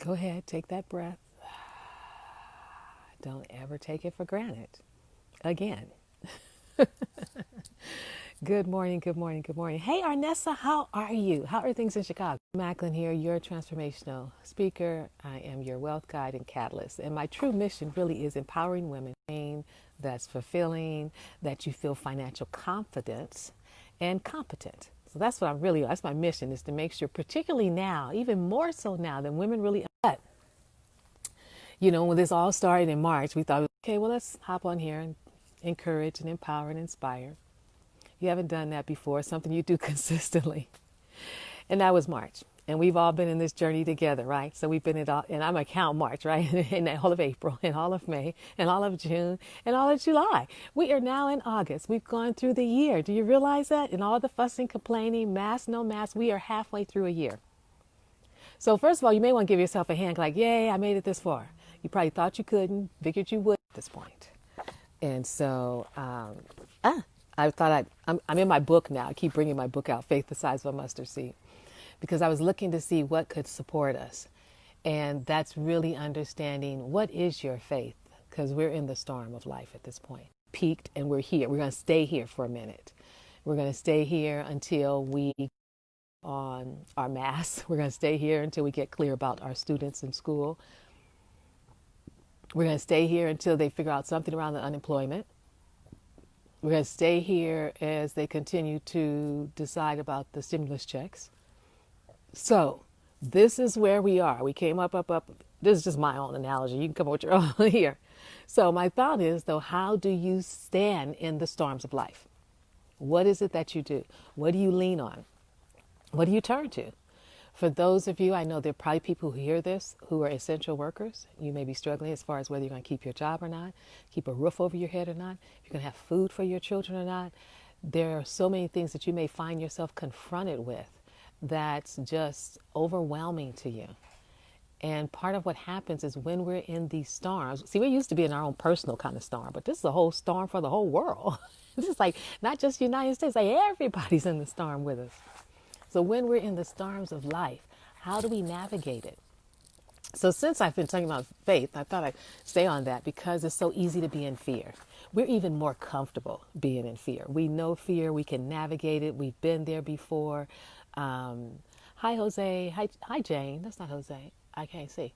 Go ahead, take that breath. Don't ever take it for granted. Again. Good morning, good morning, good morning. Hey, Arnessa, how are you? How are things in Chicago? Macklin here, your transformational speaker. I am your wealth guide and catalyst. And my true mission really is empowering women that's fulfilling, that you feel financial confidence and competent. So that's my mission, is to make sure, particularly now, even more so now than women really. When this all started in March, we thought, okay, well, let's hop on here and encourage and empower and inspire. You haven't done that before, something you do consistently. And that was March. And we've all been in this journey together, right? So we've been in all, and I'm going to count March, right? And all of April, and all of May, and all of June, and all of July. We are now in August. We've gone through the year. Do you realize that? And all the fussing, complaining, mask, no mask, we are halfway through a year. So first of all, you may want to give yourself a hand, like, yay, I made it this far. You probably thought you couldn't, figured you would at this point. And so, I thought I'm in my book now. I keep bringing my book out, Faith the Size of a Mustard Seed, because I was looking to see what could support us. And that's really understanding, what is your faith? Because we're in the storm of life at this point. Peaked, and we're here. We're going to stay here for a minute. We're going to stay here until we on our masks. We're going to stay here until we get clear about our students in school. We're going to stay here until they figure out something around the unemployment. We're going to stay here as they continue to decide about the stimulus checks. So this is where we are. We came up. This is just my own analogy. You can come up with your own here. So my thought is, though, how do you stand in the storms of life? What is it that you do? What do you lean on? What do you turn to? For those of you, I know there are probably people who hear this who are essential workers. You may be struggling as far as whether you're going to keep your job or not, keep a roof over your head or not, if you're going to have food for your children or not. There are so many things that you may find yourself confronted with that's just overwhelming to you. And part of what happens is when we're in these storms, see, we used to be in our own personal kind of storm, but this is a whole storm for the whole world. This is like not just the United States, like everybody's in the storm with us. So when we're in the storms of life, how do we navigate it? So since I've been talking about faith, I thought I'd stay on that because it's so easy to be in fear. We're even more comfortable being in fear. We know fear. We can navigate it. We've been there before. Hi, Jose. Hi, Jane. That's not Jose. I can't see.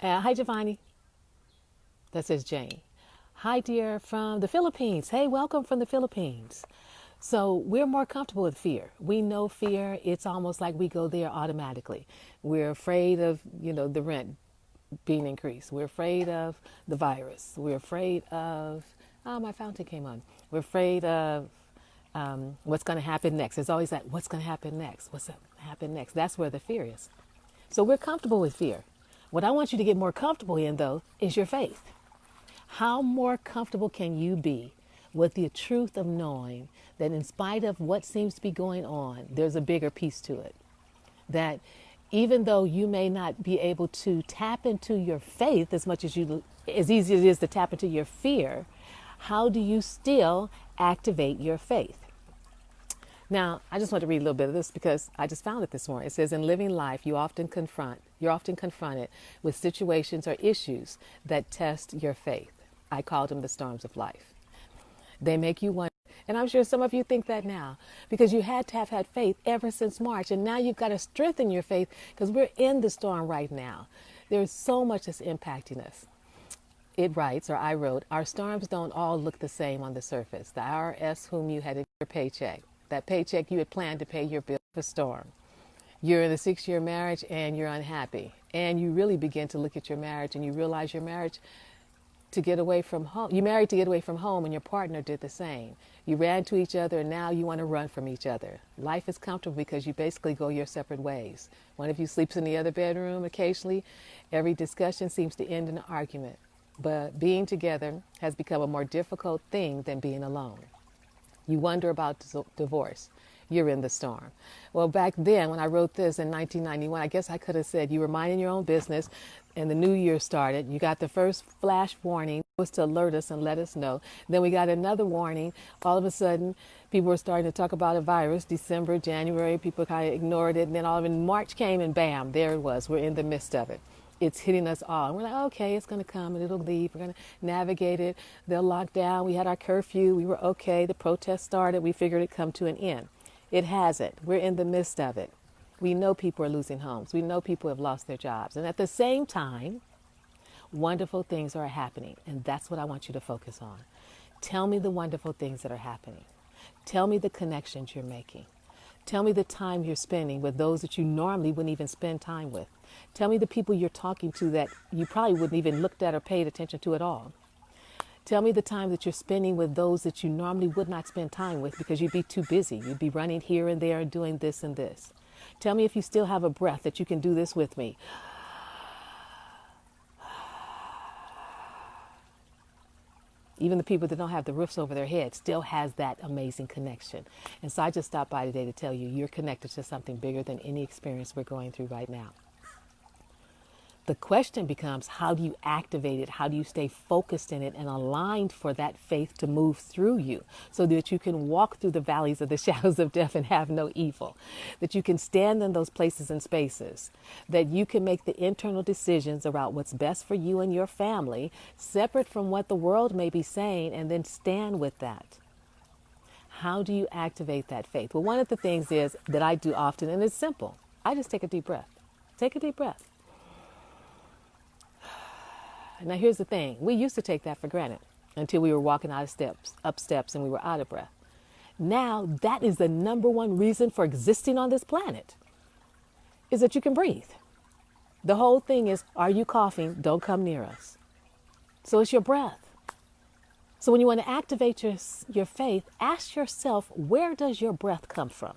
Hi, Giovanni. That says Jane. Hi, dear, from the Philippines. Hey, welcome from the Philippines. So we're more comfortable with fear. We know fear. It's almost like we go there automatically. We're afraid of, the rent being increased. We're afraid of the virus. We're afraid of, my fountain came on. We're afraid of what's going to happen next. There's always that, what's going to happen next? What's going to happen next? That's where the fear is. So we're comfortable with fear. What I want you to get more comfortable in, though, is your faith. How more comfortable can you be with the truth of knowing that in spite of what seems to be going on, there's a bigger piece to it? That even though you may not be able to tap into your faith as easy as it is to tap into your fear, how do you still activate your faith? Now, I just want to read a little bit of this because I just found it this morning. It says, in living life, you're often confronted with situations or issues that test your faith. I called them the storms of life. They make you wonder, and I'm sure some of you think that now, because you had to have had faith ever since March, and now you've got to strengthen your faith because we're in the storm right now. There's so much that's impacting us. It writes, or I wrote, our storms don't all look the same on the surface. The IRS whom you had in your paycheck, that paycheck you had planned to pay your bill, a storm. You're in a 6-year marriage and you're unhappy, and you really begin to look at your marriage and you realize your marriage to get away from home. You married to get away from home, and your partner did the same. You ran to each other, and now you want to run from each other. Life is comfortable because you basically go your separate ways. One of you sleeps in the other bedroom occasionally. Every discussion seems to end in an argument. But being together has become a more difficult thing than being alone. You wonder about divorce. You're in the storm. Well, back then, when I wrote this in 1991, I guess I could have said you were minding your own business and the new year started. You got the first flash warning. It was to alert us and let us know. Then we got another warning. All of a sudden, people were starting to talk about a virus. December, January, people kind of ignored it. And then all of a sudden, March came and bam, there it was. We're in the midst of it. it's hitting us all. And we're like, okay, it's going to come and it'll leave. We're going to navigate it. They'll lock down. We had our curfew. We were okay. The protest started. We figured it'd come to an end. It hasn't. We're in the midst of it. We know people are losing homes. We know people have lost their jobs. And at the same time, wonderful things are happening. And that's what I want you to focus on. Tell me the wonderful things that are happening. Tell me the connections you're making. Tell me the time you're spending with those that you normally wouldn't even spend time with. Tell me the people you're talking to that you probably wouldn't even looked at or paid attention to at all. Tell me the time that you're spending with those that you normally would not spend time with because you'd be too busy. You'd be running here and there and doing this and this. Tell me if you still have a breath that you can do this with me. Even the people that don't have the roofs over their head still has that amazing connection. And so I just stopped by today to tell you you're connected to something bigger than any experience we're going through right now. The question becomes, how do you activate it? How do you stay focused in it and aligned for that faith to move through you so that you can walk through the valleys of the shadows of death and have no evil? That you can stand in those places and spaces, that you can make the internal decisions about what's best for you and your family, separate from what the world may be saying, and then stand with that. How do you activate that faith? Well, one of the things is that I do often, and it's simple. I just take a deep breath. Take a deep breath. Now, here's the thing. We used to take that for granted until we were walking up steps, and we were out of breath. Now, that is the number one reason for existing on this planet, is that you can breathe. The whole thing is, are you coughing? Don't come near us. So it's your breath. So when you want to activate your faith, ask yourself, where does your breath come from?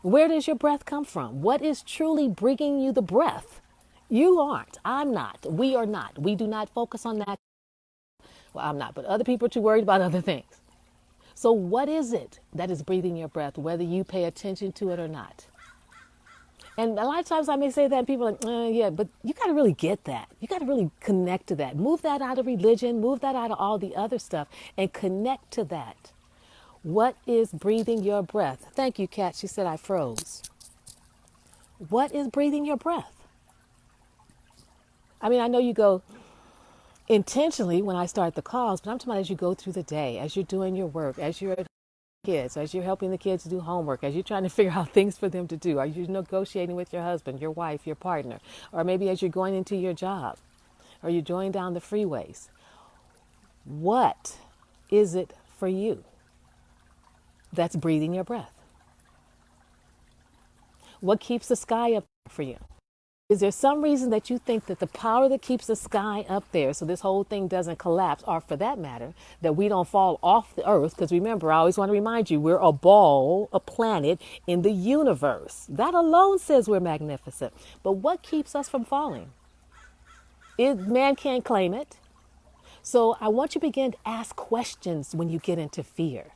Where does your breath come from? What is truly bringing you the breath? You aren't. I'm not. We are not. We do not focus on that. Well, I'm not, but other people are too worried about other things. So what is it that is breathing your breath, whether you pay attention to it or not? And a lot of times I may say that and people are like, yeah, but you got to really get that. You got to really connect to that. Move that out of religion, move that out of all the other stuff and connect to that. What is breathing your breath? Thank you, Kat. She said I froze. What is breathing your breath? I mean, I know you go intentionally when I start the calls, but I'm talking about as you go through the day, as you're doing your work, as you're kids, as you're helping the kids do homework, as you're trying to figure out things for them to do, are you negotiating with your husband, your wife, your partner, or maybe as you're going into your job, or you're going down the freeways. What is it for you that's breathing your breath? What keeps the sky up for you? Is there some reason that you think that the power that keeps the sky up there so this whole thing doesn't collapse, or for that matter, that we don't fall off the earth? Because remember, I always want to remind you, we're a ball, a planet in the universe. That alone says we're magnificent. But what keeps us from falling? Man can't claim it. So I want you to begin to ask questions when you get into fear.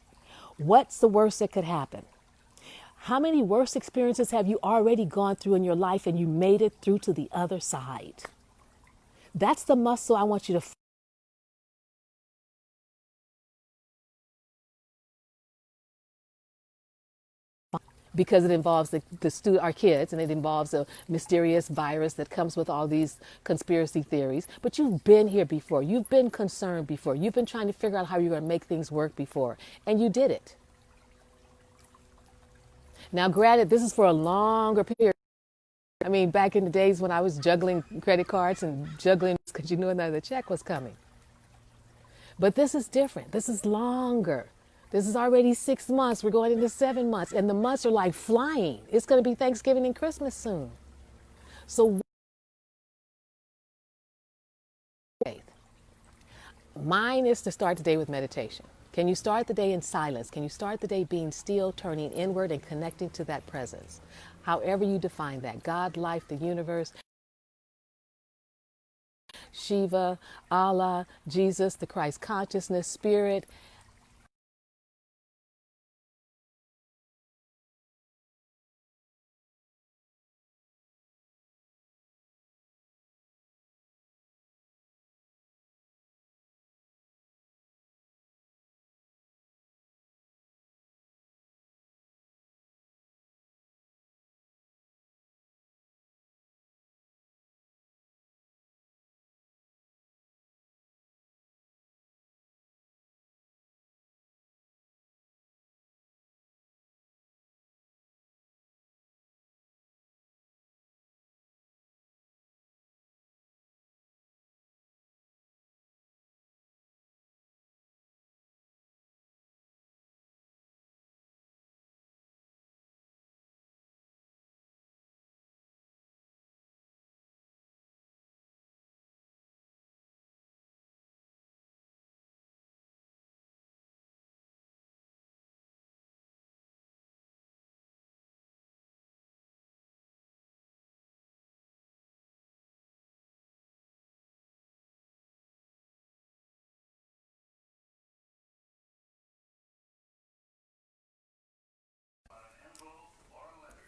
What's the worst that could happen? How many worst experiences have you already gone through in your life and you made it through to the other side? That's the muscle I want you to because it involves our kids, and it involves a mysterious virus that comes with all these conspiracy theories. But you've been here before. You've been concerned before. You've been trying to figure out how you're going to make things work before, and you did it. Now, granted, this is for a longer period. I mean, back in the days when I was juggling credit cards and juggling because you knew another check was coming. But this is different. This is longer. This is already 6 months. We're going into 7 months, and the months are like flying. It's going to be Thanksgiving and Christmas soon. So, faith. Mine is to start the day with meditation. Can you start the day in silence? Can you start the day being still, turning inward and connecting to that presence? However you define that, God, life, the universe, Shiva, Allah, Jesus, the Christ consciousness, spirit,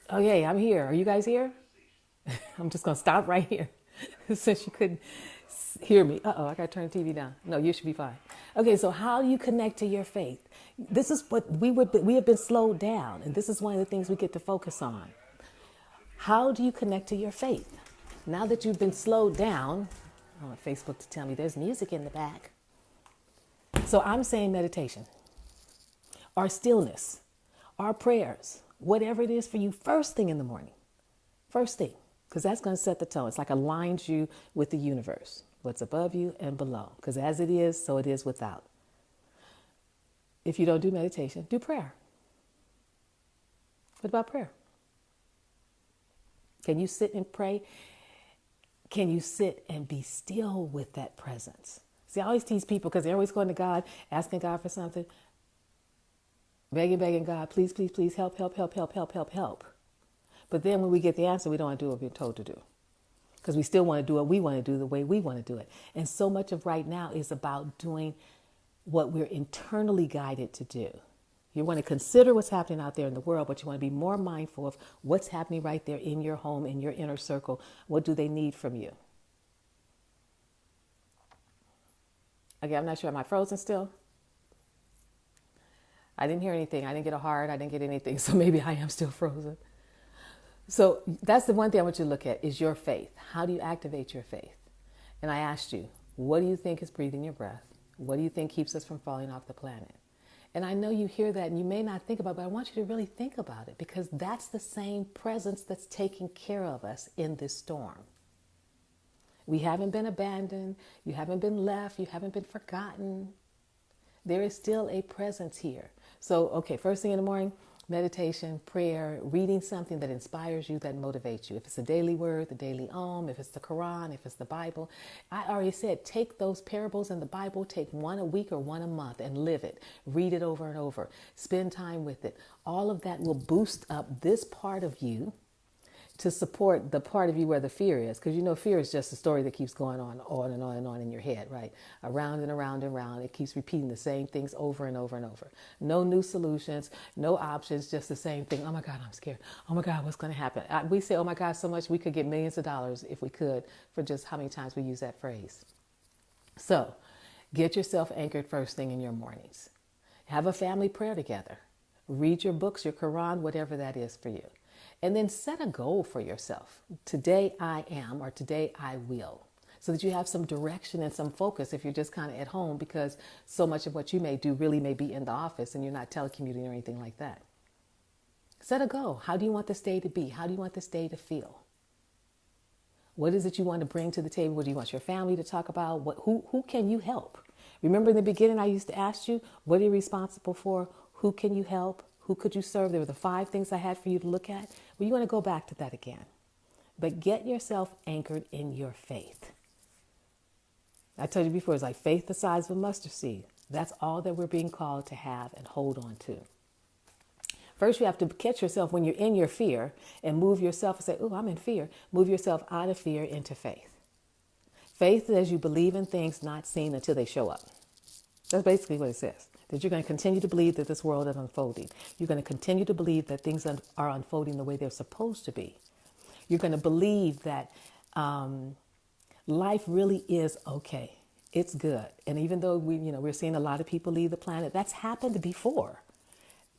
Oh, yeah, I'm here. Are you guys here? I'm just going to stop right here since you couldn't hear me. Uh-oh, I got to turn the TV down. No, you should be fine. Okay, so how do you connect to your faith? This is what we have been slowed down, and this is one of the things we get to focus on. How do you connect to your faith? Now that you've been slowed down, I want Facebook to tell me there's music in the back. So I'm saying meditation, or stillness, or prayers, whatever it is for you, first thing in the morning. First thing, because that's going to set the tone. It's like aligns you with the universe, what's above you and below. Because as it is, so it is without. If you don't do meditation, do prayer. What about prayer? Can you sit and pray? Can you sit and be still with that presence? See, I always tease people because they're always going to God, asking God for something, begging God, please, please, please, help, help, help, help, help, help, help. But then when we get the answer, we don't want to do what we're told to do because we still want to do what we want to do the way we want to do it. And so much of right now is about doing what we're internally guided to do. You want to consider what's happening out there in the world, but you want to be more mindful of what's happening right there in your home, in your inner circle. What do they need from you? Okay, I'm not sure. Am I frozen still? I didn't hear anything. I didn't get a heart. I didn't get anything. So maybe I am still frozen. So that's the one thing I want you to look at is your faith. How do you activate your faith? And I asked you, what do you think is breathing your breath? What do you think keeps us from falling off the planet? And I know you hear that and you may not think about it, but I want you to really think about it because that's the same presence that's taking care of us in this storm. We haven't been abandoned. You haven't been left. You haven't been forgotten. There is still a presence here. So, okay, first thing in the morning, meditation, prayer, reading something that inspires you, that motivates you. If it's a daily word, the daily if it's the Quran, if it's the Bible. I already said, take those parables in the Bible, take one a week or one a month and live it. Read it over and over. Spend time with it. All of that will boost up this part of you to support the part of you where the fear is. Because you know, fear is just a story that keeps going on and on and on in your head, right? Around and around and around. It keeps repeating the same things over and over and over. No new solutions, no options, just the same thing. Oh my God, I'm scared. Oh my God, what's going to happen? We say, oh my God, so much we could get millions of dollars if we could for just how many times we use that phrase. So get yourself anchored first thing in your mornings. Have a family prayer together. Read your books, your Quran, whatever that is for you. And then set a goal for yourself. Today I am, or today I will. So that you have some direction and some focus if you're just kind of at home, because so much of what you may do really may be in the office and you're not telecommuting or anything like that. Set a goal. How do you want this day to be? How do you want this day to feel? What is it you want to bring to the table? What do you want your family to talk about? Who can you help? Remember in the beginning, I used to ask you, what are you responsible for? Who can you help? Who could you serve? There were the 5 things I had for you to look at. Well, you want to go back to that again. But get yourself anchored in your faith. I told you before, it's like faith the size of a mustard seed. That's all that we're being called to have and hold on to. First, you have to catch yourself when you're in your fear and move yourself and say, oh, I'm in fear. Move yourself out of fear into faith. Faith is as you believe in things not seen until they show up. That's basically what it says. That you're going to continue to believe that this world is unfolding. You're going to continue to believe that things are unfolding the way they're supposed to be. You're going to believe that life really is okay. It's good. And even though we're seeing a lot of people leave the planet, that's happened before.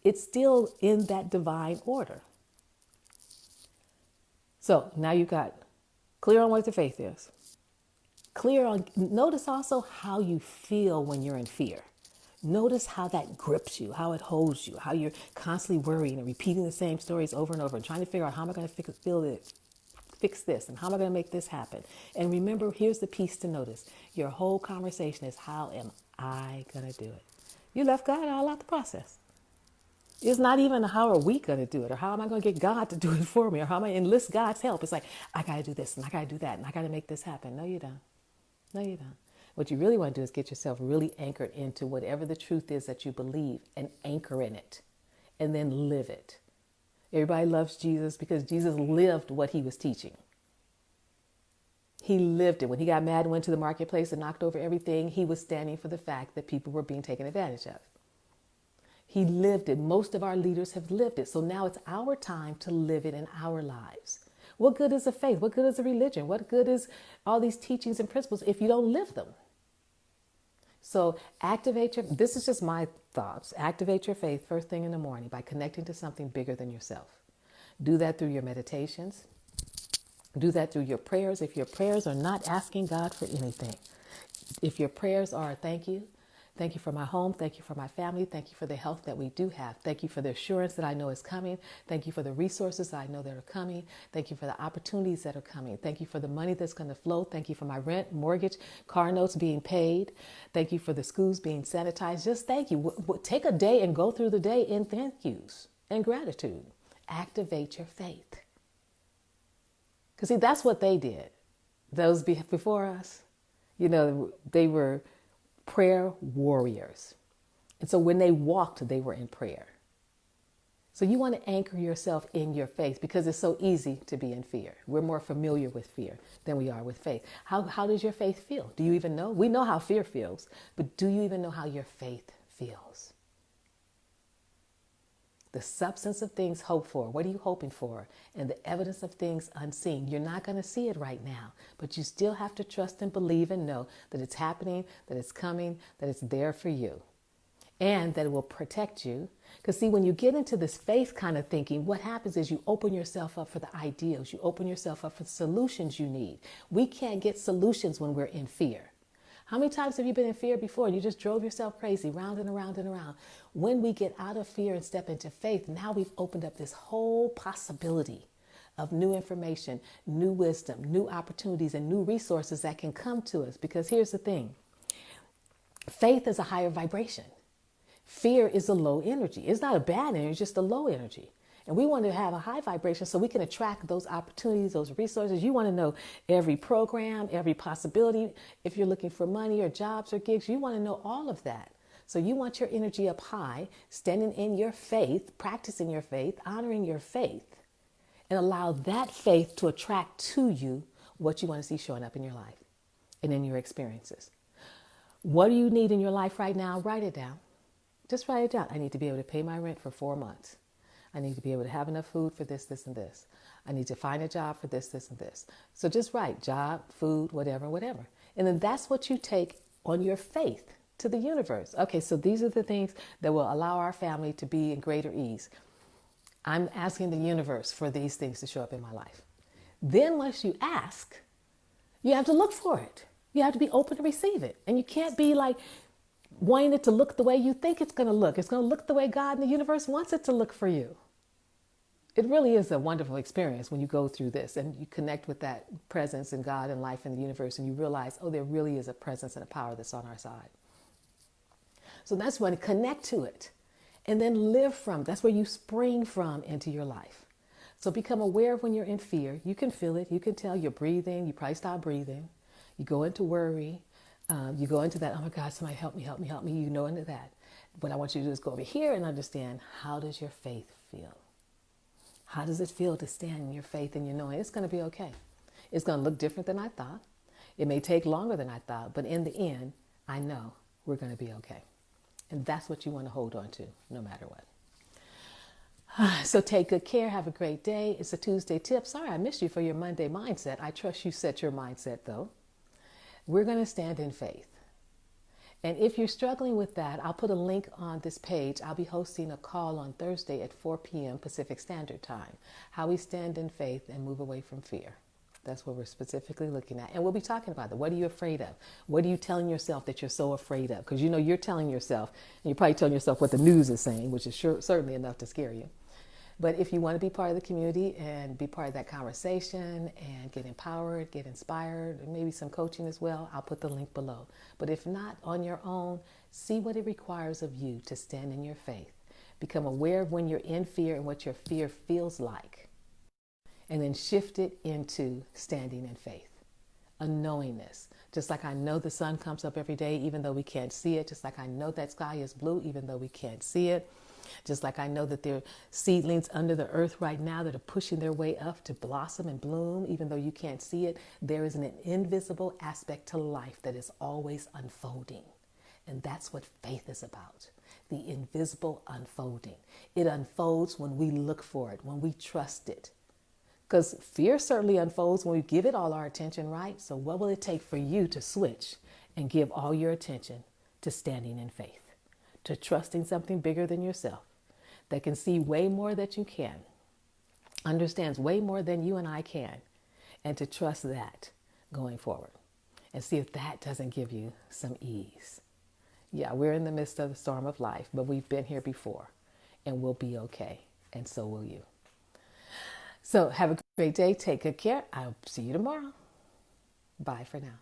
It's still in that divine order. So now you've got clear on what the faith is. Notice also how you feel when you're in fear. Notice how that grips you, how it holds you, how you're constantly worrying and repeating the same stories over and over and trying to figure out how am I going to fix this and how am I going to make this happen. And remember, here's the piece to notice. Your whole conversation is, how am I going to do it? You left God all out the process. It's not even how are we going to do it, or how am I going to get God to do it for me, or how am I enlist God's help. It's like, I got to do this and I got to do that and I got to make this happen. No, you don't. No, you don't. What you really want to do is get yourself really anchored into whatever the truth is that you believe and anchor in it and then live it. Everybody loves Jesus because Jesus lived what he was teaching. He lived it. When he got mad and went to the marketplace and knocked over everything, he was standing for the fact that people were being taken advantage of. He lived it. Most of our leaders have lived it. So now it's our time to live it in our lives. What good is a faith? What good is a religion? What good is all these teachings and principles if you don't live them? So this is just my thoughts. Activate your faith first thing in the morning by connecting to something bigger than yourself. Do that through your meditations. Do that through your prayers. If your prayers are not asking God for anything, if your prayers are thank you for my home, thank you for my family, thank you for the health that we do have, thank you for the assurance that I know is coming, thank you for the resources that I know that are coming, thank you for the opportunities that are coming, thank you for the money that's going to flow, thank you for my rent, mortgage, car notes being paid, thank you for the schools being sanitized. Just thank you. Take a day and go through the day in thank yous and gratitude. Activate your faith. Because see, that's what they did. Those before us, they were prayer warriors. And so when they walked, they were in prayer. So you want to anchor yourself in your faith because it's so easy to be in fear. We're more familiar with fear than we are with faith. How does your faith feel? Do you even know? We know how fear feels, but do you even know how your faith feels? The substance of things hoped for. What are you hoping for? And the evidence of things unseen. You're not going to see it right now, but you still have to trust and believe and know that it's happening, that it's coming, that it's there for you, and that it will protect you. Because see, when you get into this faith kind of thinking, what happens is you open yourself up for the ideals. You open yourself up for the solutions you need. We can't get solutions when we're in fear. How many times have you been in fear before and you just drove yourself crazy, round and around and around? When we get out of fear and step into faith, now we've opened up this whole possibility of new information, new wisdom, new opportunities, and new resources that can come to us. Because here's the thing. Faith is a higher vibration. Fear is a low energy. It's not a bad energy, it's just a low energy. And we want to have a high vibration so we can attract those opportunities, those resources. You want to know every program, every possibility. If you're looking for money or jobs or gigs, you want to know all of that. So you want your energy up high, standing in your faith, practicing your faith, honoring your faith, and allow that faith to attract to you what you want to see showing up in your life and in your experiences. What do you need in your life right now? Write it down. Just write it down. I need to be able to pay my rent for 4 months. I need to be able to have enough food for this, this, and this. I need to find a job for this, this, and this. So just write job, food, whatever, whatever. And then that's what you take on your faith to the universe. Okay, so these are the things that will allow our family to be in greater ease. I'm asking the universe for these things to show up in my life. Then once you ask, you have to look for it. You have to be open to receive it. And you can't be like wanting it to look the way you think it's going to look. It's going to look the way God and the universe wants it to look for you. It really is a wonderful experience when you go through this and you connect with that presence in God and life in the universe and you realize, oh, there really is a presence and a power that's on our side. So that's when connect to it and then live from. That's where you spring from into your life. So become aware of when you're in fear. You can feel it. You can tell you're breathing. You probably stop breathing. You go into worry. You go into that, oh my God, somebody help me, help me, help me. You know into that. What I want you to do is go over here and understand, how does your faith feel? How does it feel to stand in your faith and you know it's going to be okay? It's going to look different than I thought. It may take longer than I thought, but in the end, I know we're going to be okay. And that's what you want to hold on to, no matter what. So take good care. Have a great day. It's a Tuesday tip. Sorry, I missed you for your Monday mindset. I trust you set your mindset, though. We're going to stand in faith. And if you're struggling with that, I'll put a link on this page. I'll be hosting a call on Thursday at 4 p.m. Pacific Standard Time. How we stand in faith and move away from fear. That's what we're specifically looking at. And we'll be talking about it. What are you afraid of? What are you telling yourself that you're so afraid of? Because you know you're telling yourself, and you're probably telling yourself what the news is saying, which is certainly enough to scare you. But if you want to be part of the community and be part of that conversation and get empowered, get inspired, and maybe some coaching as well, I'll put the link below. But if not, on your own, see what it requires of you to stand in your faith. Become aware of when you're in fear and what your fear feels like. And then shift it into standing in faith. A knowingness. Just like I know the sun comes up every day, even though we can't see it. Just like I know that sky is blue, even though we can't see it. Just like I know that there are seedlings under the earth right now that are pushing their way up to blossom and bloom, even though you can't see it. There is an invisible aspect to life that is always unfolding. And that's what faith is about. the invisible unfolding. It unfolds when we look for it, when we trust it. Because fear certainly unfolds when we give it all our attention, right? So what will it take for you to switch and give all your attention to standing in faith, to trusting something bigger than yourself, that can see way more than you can, understands way more than you and I can, and to trust that going forward and see if that doesn't give you some ease. Yeah, we're in the midst of the storm of life, but we've been here before and we'll be okay. And so will you. So have a great day. Take good care. I'll see you tomorrow. Bye for now.